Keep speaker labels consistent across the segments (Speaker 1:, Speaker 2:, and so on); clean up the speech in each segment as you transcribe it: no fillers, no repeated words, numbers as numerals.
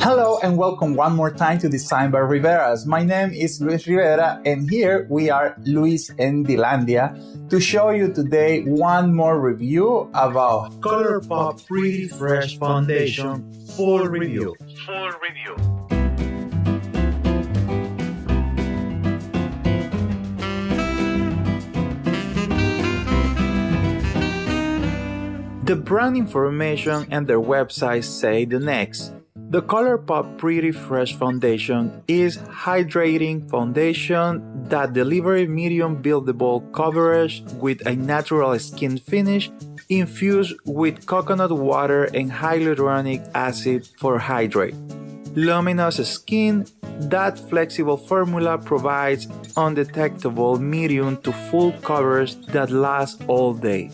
Speaker 1: Hello and welcome one more time to Design by Riveras. My name is Luis Rivera and here we are Luis and Dilandia to show you today one more review about
Speaker 2: ColourPop Pretty Fresh Foundation Full Review.
Speaker 3: The brand information and their website say the next. The ColourPop Pretty Fresh Foundation is hydrating foundation that delivers medium buildable coverage with a natural skin finish infused with coconut water and hyaluronic acid for hydrate. Luminous skin, that flexible formula provides undetectable medium to full coverage that lasts all day.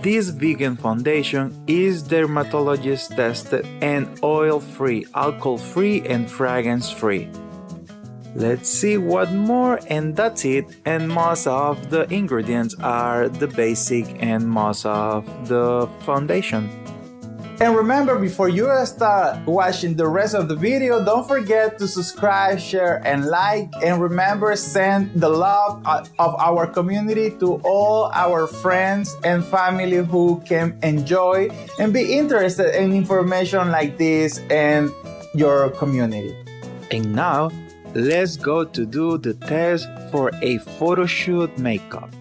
Speaker 3: This vegan foundation is dermatologist tested and oil-free, alcohol-free and fragrance-free. Let's see what more, and that's it. And most of the ingredients are the basic and most of the foundation.
Speaker 1: And remember, before you start watching the rest of the video, don't forget to subscribe, share, and like. And remember, send the love of our community to all our friends and family who can enjoy and be interested in information like this in your community.
Speaker 3: And now, let's go to do the test for a photo shoot makeup.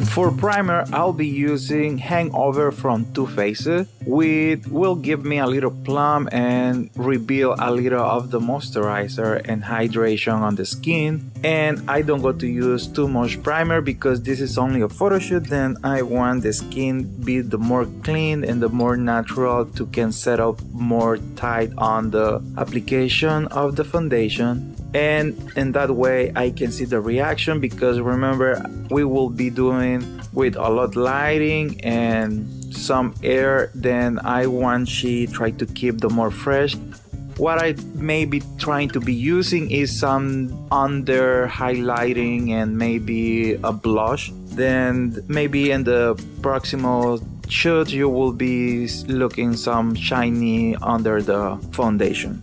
Speaker 3: For primer, I'll be using Hangover from Too Faced, which will give me a little plump and reveal a little of the moisturizer and hydration on the skin. And I don't go to use too much primer because this is only a photo shoot, then I want the skin be the more clean and the more natural to can set up more tight on the application of the foundation. And in that way I can see the reaction, because remember we will be doing with a lot lighting and some air, then I want she try to keep the more fresh. What I may be trying to be using is some under highlighting and maybe a blush. Then maybe in the proximal shoot you will be looking some shiny under the foundation.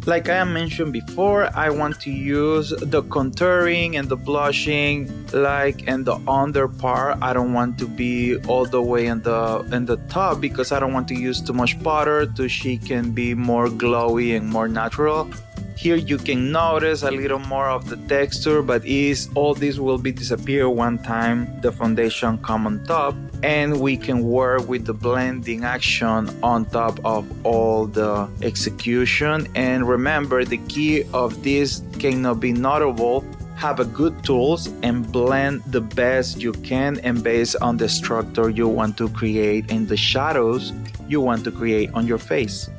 Speaker 3: Like I mentioned before, I want to use the contouring and the blushing like in the under part. I don't want to be all the way in the top because I don't want to use too much powder so she can be more glowy and more natural. Here you can notice a little more of the texture, but all this will be disappear one time the foundation come on top, and we can work with the blending action on top of all the execution. And remember, the key of this cannot be notable. Have a good tools and blend the best you can, and based on the structure you want to create and the shadows you want to create on your face.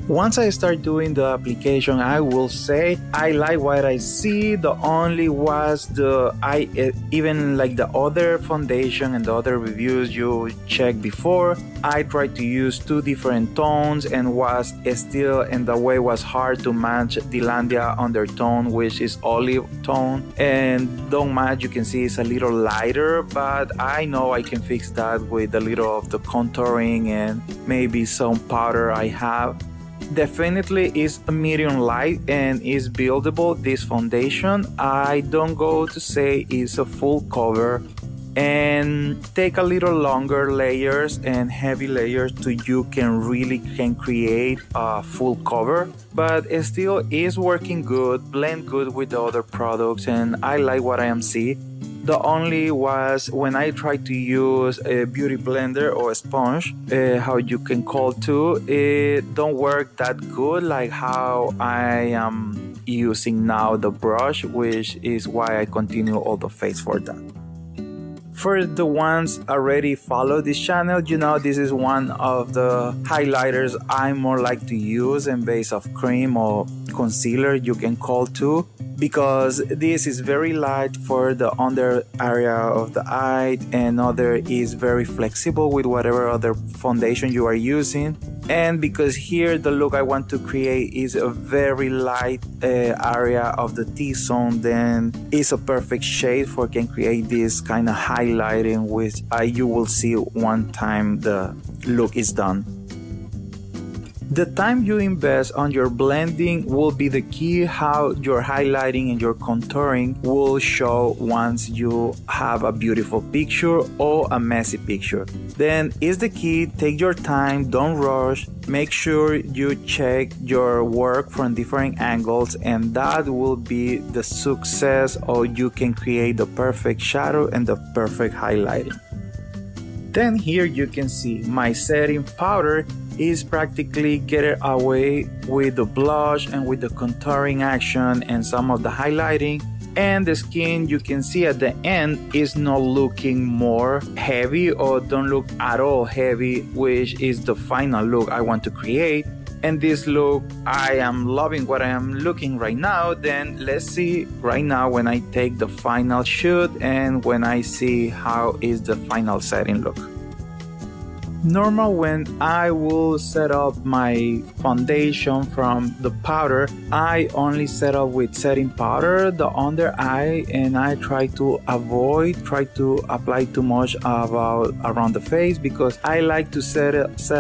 Speaker 3: Once I start doing the application, I will say I like what I see. The only was even like the other foundation and the other reviews you checked before, I tried to use two different tones and was still in the way was hard to match Dilandia undertone, which is olive tone, and don't match. You can see it's a little lighter, but I know I can fix that with a little of the contouring and maybe some powder I have. Definitely is a medium light and is buildable. This foundation, I don't go to say is a full cover, and take a little longer layers and heavy layers to you can create a full cover, but it still is working good, blend good with the other products, and I like what I am seeing. The only was when I tried to use a beauty blender or a sponge, how you can call too, it don't work that good like how I am using now the brush, which is why I continue all the face for that. For the ones already follow this channel, you know this is one of the highlighters I more like to use in base of cream or concealer, you can call too. because this is very light for the under area of the eye, and other is very flexible with whatever other foundation you are using. And because here the look I want to create is a very light area of the T-zone, then it's a perfect shade for can create this kind of highlighting, which you will see one time the look is done. The time you invest on your blending will be the key how your highlighting and your contouring will show once you have a beautiful picture or a messy picture. Then is the key, take your time, don't rush, make sure you check your work from different angles, and that will be the success, or you can create the perfect shadow and the perfect highlighting. Then here you can see my setting powder is practically get away with the blush and with the contouring action and some of the highlighting, and the skin you can see at the end is not looking more heavy or don't look at all heavy, which is the final look I want to create. And this look, I am loving what I am looking right now. Then let's see right now when I take the final shoot and when I see how is the final setting look. Normal when I will set up my foundation from the powder, I only set up with setting powder the under eye, and I try to apply too much around the face, because I like to set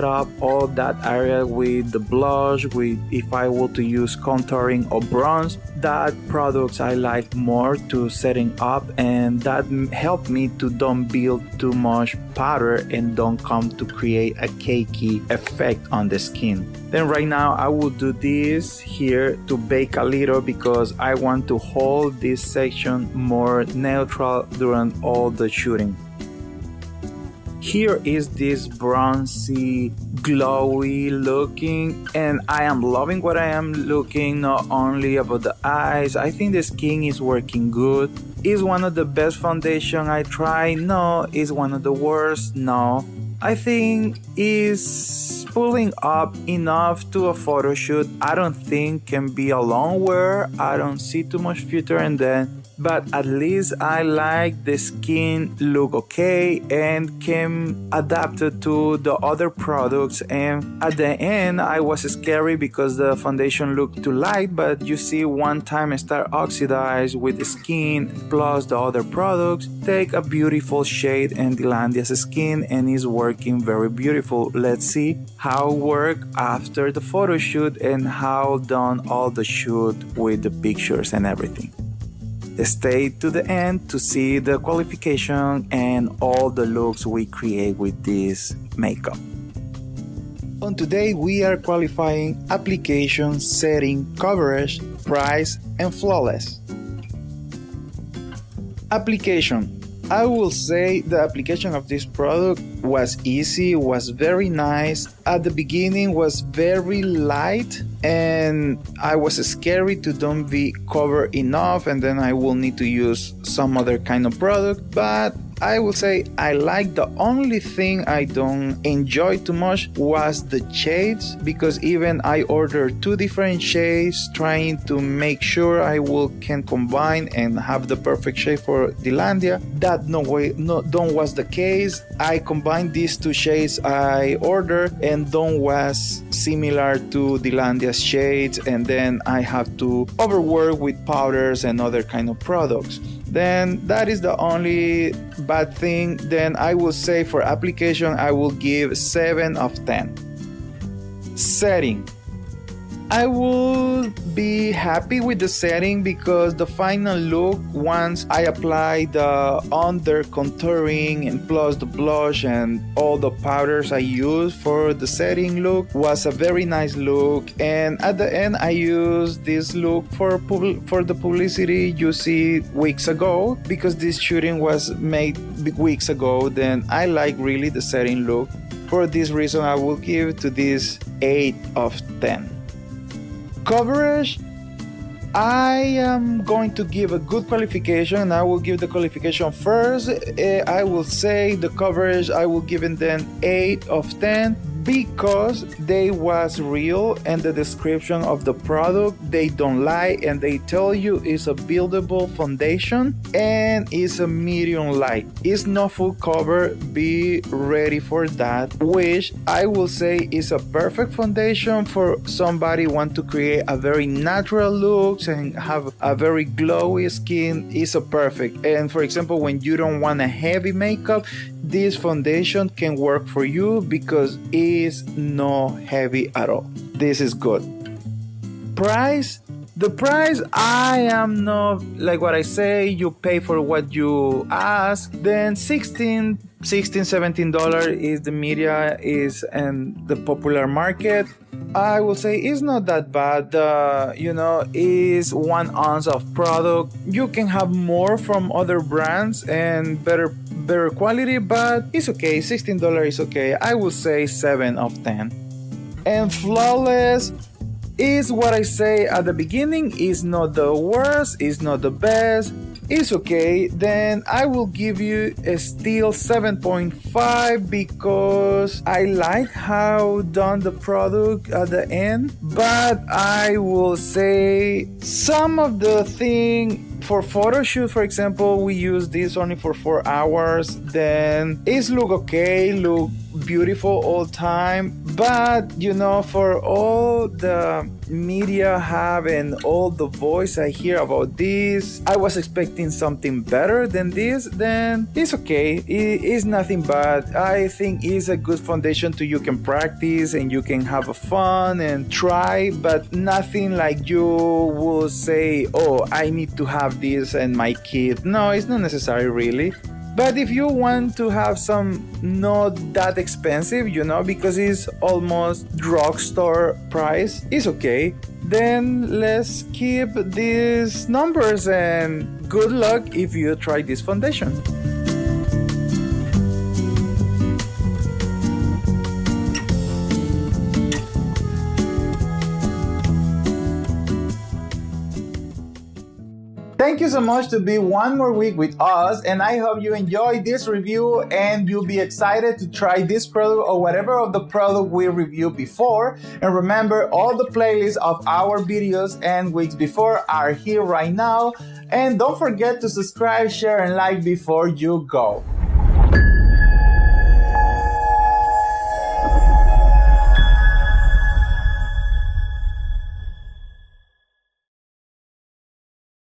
Speaker 3: up all that area with the blush, with if I were to use contouring or bronze, that products I like more to setting up, and that help me to don't build too much powder and don't come to create a cakey effect on the skin. Then right now I will do this here to bake a little, because I want to hold this section more neutral during all the shooting. Here is this bronzy, glowy looking, and I am loving what I am looking, not only about the eyes. I think the skin is working good. Is one of the best foundation I try? No. Is one of the worst? No. I think is pulling up enough to a photo shoot. I don't think can be a long wear. I don't see too much future in that. But at least I like the skin look okay and can adapt it to the other products. And at the end I was scary because the foundation looked too light, but you see one time I start oxidize with the skin plus the other products, take a beautiful shade in Dylandia's skin, and is working very beautiful. Let's see how work after the photo shoot and how done all the shoot with the pictures and everything. Stay to the end to see the qualification and all the looks we create with this makeup. On today we are qualifying application, setting, coverage, price, and flawless. Application. I will say the application of this product was easy, was very nice. At the beginning was very light, and I was scared to don't be covered enough, and then I will need to use some other kind of product. But I will say I like the only thing I don't enjoy too much was the shades, because even I ordered 2 different shades trying to make sure I can combine and have the perfect shade for Dylandia. That don't was the case. I combined these 2 shades I ordered and don't was similar to Dylandia's shades, and then I have to overwork with powders and other kind of products. Then that is the only bad thing. Then I will say for application I will give 7 of 10. Setting. I will be happy with the setting because the final look, once I apply the under contouring and plus the blush and all the powders I use for the setting look, was a very nice look. And at the end I used this look for the publicity you see weeks ago, because this shooting was made weeks ago. Then I like really the setting look. For this reason I will give to this 8 of 10. Coverage, I am going to give a good qualification. I will give the qualification first. I will say the coverage I will give it then 8 of 10, because they was real, and the description of the product, they don't lie, and they tell you it's a buildable foundation and it's a medium light. It's not full cover. Be ready for that, which I will say is a perfect foundation for somebody want to create a very natural look and have a very glowy skin. Is a perfect. And for example, when you don't want a heavy makeup, this foundation can work for you because it's not heavy at all. This is good. Price? The price, I am not like what I say, you pay for what you ask. Then $17 is the media is in the popular market. I will say it's not that bad. Is 1 ounce of product. You can have more from other brands and better quality, but it's okay. $16 is okay. I will say 7 of 10. And flawless is what I say at the beginning. Is not the worst, is not the best, it's okay. Then I will give you a still 7.5 because I like how done the product at the end. But I will say some of the thing for photo shoot, for example, we use this only for 4 hours. Then it's look okay, look beautiful all time. But for all the media have and all the voice I hear about this, I was expecting something better than this. Then it's okay. It's nothing bad. I think it's a good foundation to you can practice and you can have a fun and try, but nothing like you will say, oh, I need to have this and my kid. No, it's not necessary really. But if you want to have some not that expensive, because it's almost drugstore price, it's okay. Then let's keep these numbers and good luck if you try this foundation.
Speaker 1: Thank you so much to be one more week with us, and I hope you enjoyed this review and you'll be excited to try this product or whatever of the product we reviewed before. And remember, all the playlists of our videos and weeks before are here right now. And don't forget to subscribe, share, and like before you go.